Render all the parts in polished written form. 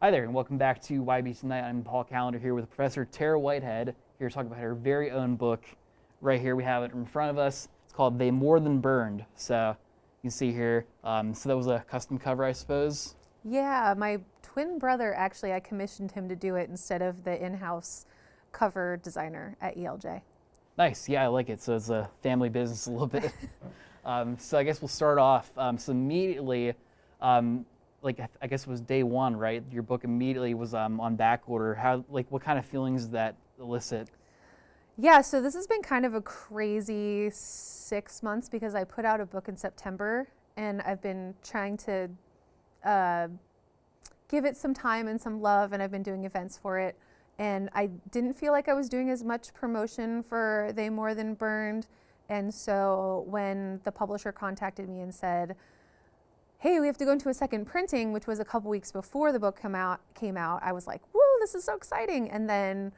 Hi there, and welcome back to YB Tonight. I'm Paul Callender here with Professor Tara Whitehead, here to talk about her very own book. Right here we have it in front of us. It's called They More Than Burned. So you can see here, so that was a custom cover, I suppose. Yeah, my twin brother, actually, I commissioned him to do it instead of the in-house cover designer at ELJ. Nice, yeah, I like it. So it's a family business a little bit. So I guess we'll start off. So immediately, I guess it was day one, right? Your book immediately was on back order. What kind of feelings did that elicit? Yeah, so this has been kind of a crazy 6 months because I put out a book in September and I've been trying to give it some time and some love, and I've been doing events for it. And I didn't feel like I was doing as much promotion for They More Than Burned. And so when the publisher contacted me and said, hey, we have to go into a second printing, which was a couple weeks before the book came out, I was like, woo, this is so exciting. And then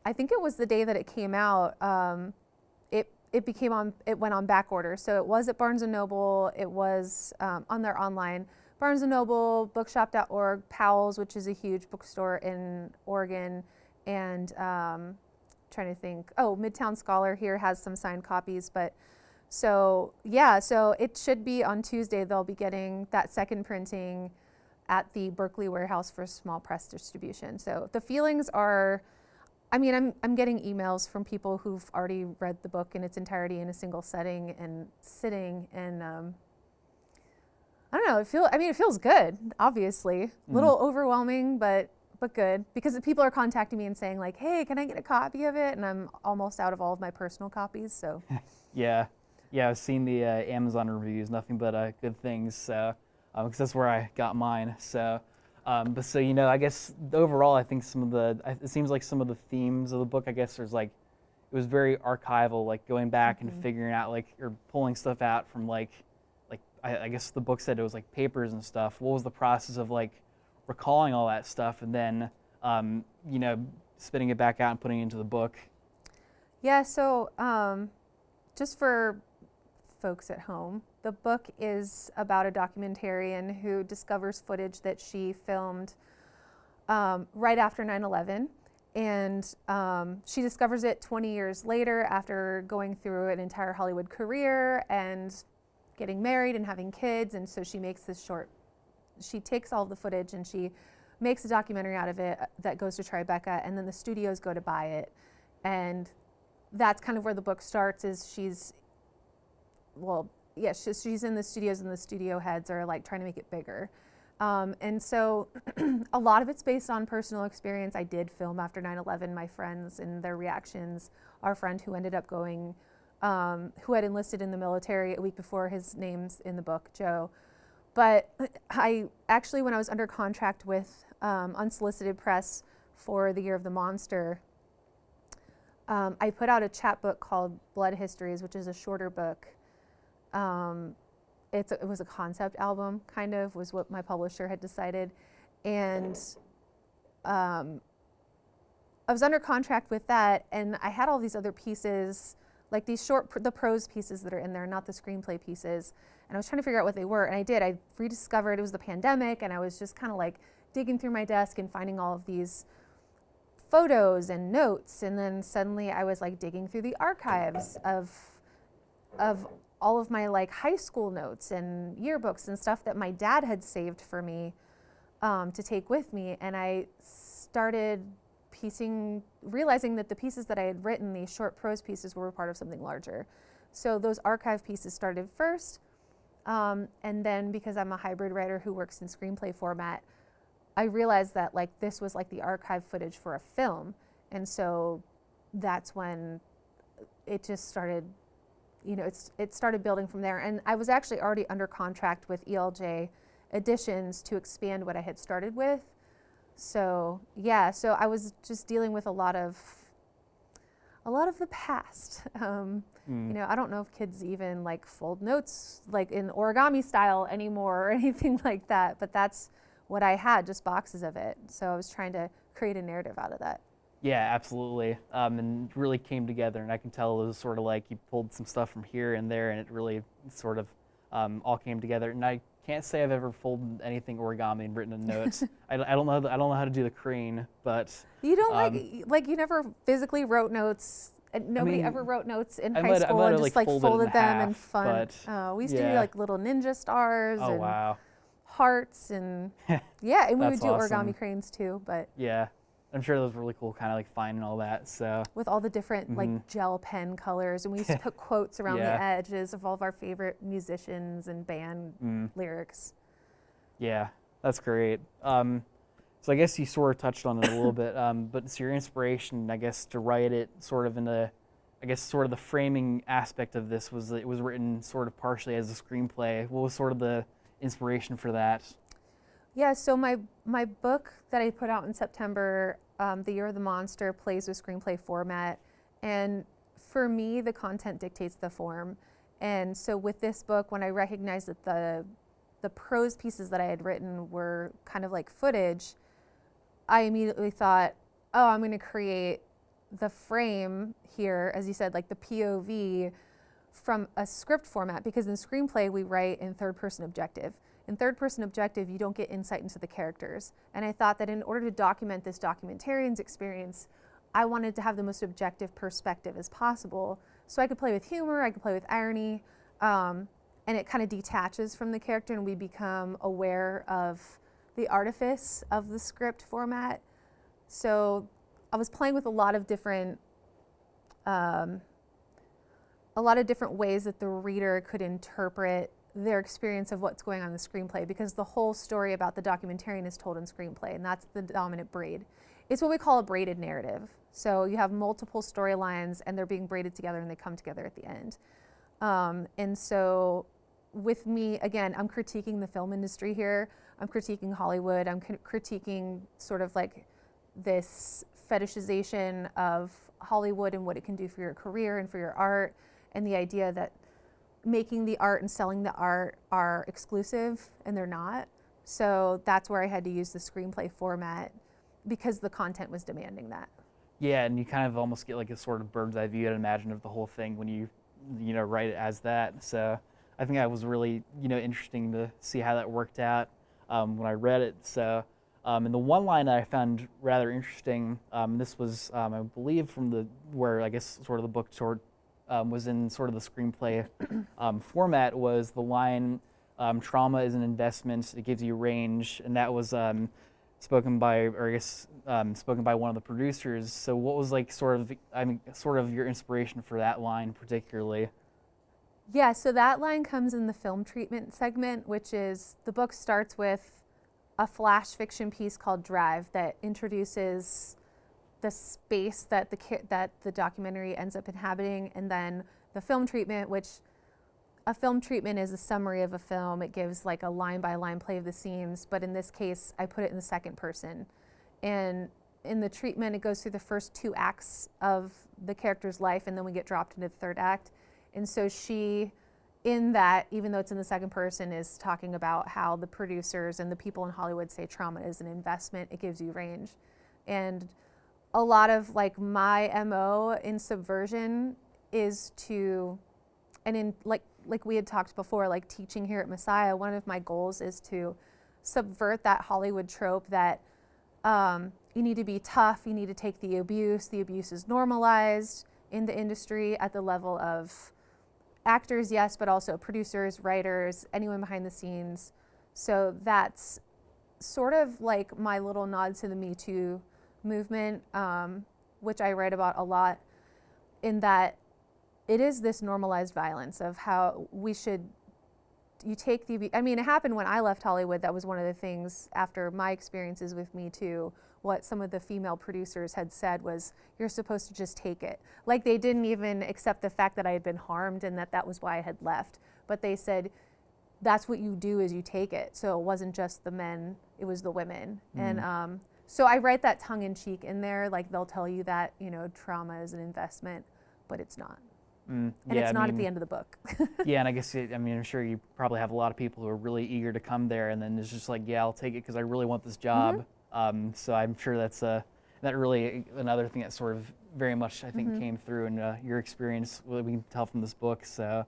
I think it was the day that it came out, it went on back order. So it was at Barnes & Noble, it was on their online, Barnes & Noble, bookshop.org, Powell's, which is a huge bookstore in Oregon, and trying to think, Midtown Scholar here has some signed copies, but so yeah, so it should be on Tuesday. They'll be getting that second printing at the Berkeley Warehouse for Small Press Distribution. So the feelings are, I'm getting emails from people who've already read the book in its entirety in a single setting and sitting, and I don't know, it feels good, obviously. A little overwhelming, but good, because people are contacting me and saying like, hey, can I get a copy of it? And I'm almost out of all of my personal copies, so. Yeah, I've seen the Amazon reviews, nothing but good things. So, because that's where I got mine. So, I guess overall, I think it seems like some of the themes of the book, I guess it was very archival, like going back and figuring out or pulling stuff out from I guess the book said it was like papers and stuff. What was the process of recalling all that stuff and then, spitting it back out and putting it into the book? Yeah, so just for folks at home, the book is about a documentarian who discovers footage that she filmed right after 9/11. And she discovers it 20 years later after going through an entire Hollywood career and getting married and having kids. And so she makes she takes all of the footage and she makes a documentary out of it that goes to Tribeca, and then the studios go to buy it. And that's kind of where the book starts, is she's in the studios and the studio heads are trying to make it bigger. And so a lot of it's based on personal experience. I did film after 9/11, my friends and their reactions. Our friend who ended up going, who had enlisted in the military a week before, his name's in the book, Joe. But I actually, when I was under contract with Unsolicited Press for the Year of the Monster, I put out a chapbook called Blood Histories, which is a shorter book. It was a concept album, kind of, was what my publisher had decided. And I was under contract with that, and I had all these other pieces, like these the prose pieces that are in there, not the screenplay pieces. And I was trying to figure out what they were, and I did. I rediscovered, it was the pandemic, and I was just kind of digging through my desk and finding all of these photos and notes. And then suddenly I was digging through the archives of all of my high school notes and yearbooks and stuff that my dad had saved for me to take with me. And I started realizing that the pieces that I had written, these short prose pieces, were part of something larger. So those archive pieces started first. And then, because I'm a hybrid writer who works in screenplay format, I realized that this was the archive footage for a film. And so that's when it just started, it started building from there. And I was actually already under contract with ELJ Editions to expand what I had started with. So yeah, so I was just dealing with a lot of the past. I don't know if kids even fold notes in origami style anymore or anything like that, but that's what I had, just boxes of it. So I was trying to create a narrative out of that. Yeah, absolutely. And really came together, and I can tell it was sort of you pulled some stuff from here and there, and it really sort of all came together. And I can't say I've ever folded anything origami and written a note. I don't know. I don't know how to do the crane, but You don't like you never physically wrote notes. And nobody mean, ever wrote notes in I high might school have and just like folded it in folded them and half, fun. but We used to do yeah. like little ninja stars Oh and wow. hearts and yeah, and we would That's do awesome. origami cranes too, but Yeah, I'm sure those were really cool, kind of like fine and all that. So with all the different like gel pen colors, and we used to put quotes around the Yeah. edges of all of our favorite musicians and band lyrics. Yeah, that's great. So I guess you sort of touched on it a little bit, but so your inspiration, I guess, to write it sort of in a, I guess, sort of the framing aspect of this was that it was written sort of partially as a screenplay. What was sort of the inspiration for that? Yeah, so my book that I put out in September, The Year of the Monster, plays with screenplay format, and for me, the content dictates the form. And so with this book, when I recognized that the prose pieces that I had written were kind of like footage, I immediately thought, oh, I'm going to create the frame here, as you said, like the POV from a script format, because in screenplay we write in third person objective. In third person objective, you don't get insight into the characters. And I thought that in order to document this documentarian's experience, I wanted to have the most objective perspective as possible. So I could play with humor, I could play with irony, and it kind of detaches from the character and we become aware of the artifice of the script format. So I was playing with a lot of different ways that the reader could interpret their experience of what's going on in the screenplay, because the whole story about the documentarian is told in screenplay, and that's the dominant braid. It's what we call a braided narrative. So you have multiple storylines and they're being braided together and they come together at the end. And so with me, again, I'm critiquing the film industry here. I'm critiquing Hollywood. I'm critiquing sort of like this fetishization of Hollywood and what it can do for your career and for your art, and the idea that making the art and selling the art are exclusive, and they're not. So that's where I had to use the screenplay format because the content was demanding that. Yeah, and you kind of almost get like a sort of bird's eye view, I'd imagine, of the whole thing when you write it as that. So I think that was really, interesting to see how that worked out when I read it. So, and the one line that I found rather interesting, this was, I believe, from where I guess sort of the book was in sort of the screenplay format, was the line, trauma is an investment, it gives you range, and that was spoken by, or I guess, spoken by one of the producers. So what was like sort of your inspiration for that line particularly? Yeah, so that line comes in the film treatment segment, which is the book starts with a flash fiction piece called Drive that introduces the space that the documentary ends up inhabiting, and then the film treatment, which a film treatment is a summary of a film. It gives like a line by line play of the scenes, but in this case, I put it in the second person. And in the treatment, it goes through the first 2 acts of the character's life, and then we get dropped into the third act. And so she, in that, even though it's in the second person, is talking about how the producers and the people in Hollywood say trauma is an investment, it gives you range. And a lot of like my MO in Subversion is to, and in like we had talked before, like teaching here at Messiah, one of my goals is to subvert that Hollywood trope that you need to be tough, you need to take the abuse is normalized in the industry at the level of actors, yes, but also producers, writers, anyone behind the scenes. So that's sort of like my little nod to the Me Too movement, which I write about a lot, in that it is this normalized violence of how you take the abuse. I mean, it happened when I left Hollywood. That was one of the things after my experiences with Me Too. What some of the female producers had said was, you're supposed to just take it. Like they didn't even accept the fact that I had been harmed and that was why I had left. But they said, that's what you do, is you take it. So it wasn't just the men, it was the women. And so I write that tongue in cheek in there. Like they'll tell you that, trauma is an investment, but it's not. And it's not at the end of the book. Yeah, and I guess, I'm sure you probably have a lot of people who are really eager to come there, and then it's just like, yeah, I'll take it because I really want this job. So I'm sure that's that really another thing that sort of very much, I think, came through in your experience, we can tell from this book. So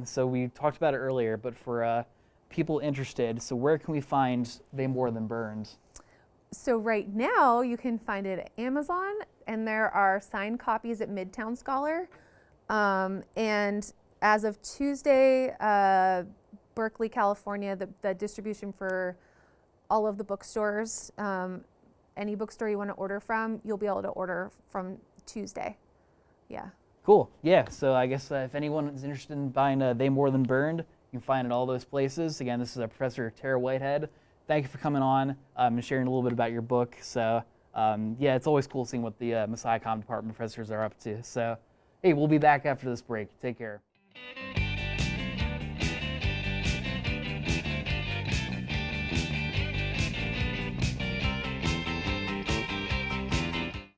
so we talked about it earlier, but for people interested, so where can we find They More Than Burned? So right now you can find it at Amazon, and there are signed copies at Midtown Scholar. And as of Tuesday, Berkeley, California, the distribution for all of the bookstores, any bookstore you want to order from, you'll be able to order from Tuesday. Yeah. Cool. Yeah. So I guess if anyone is interested in buying They More Than Burned, you can find it at all those places. Again, this is Professor Tara Whitehead. Thank you for coming on and sharing a little bit about your book. So yeah, it's always cool seeing what the Messiah Comm department professors are up to. So hey, we'll be back after this break. Take care.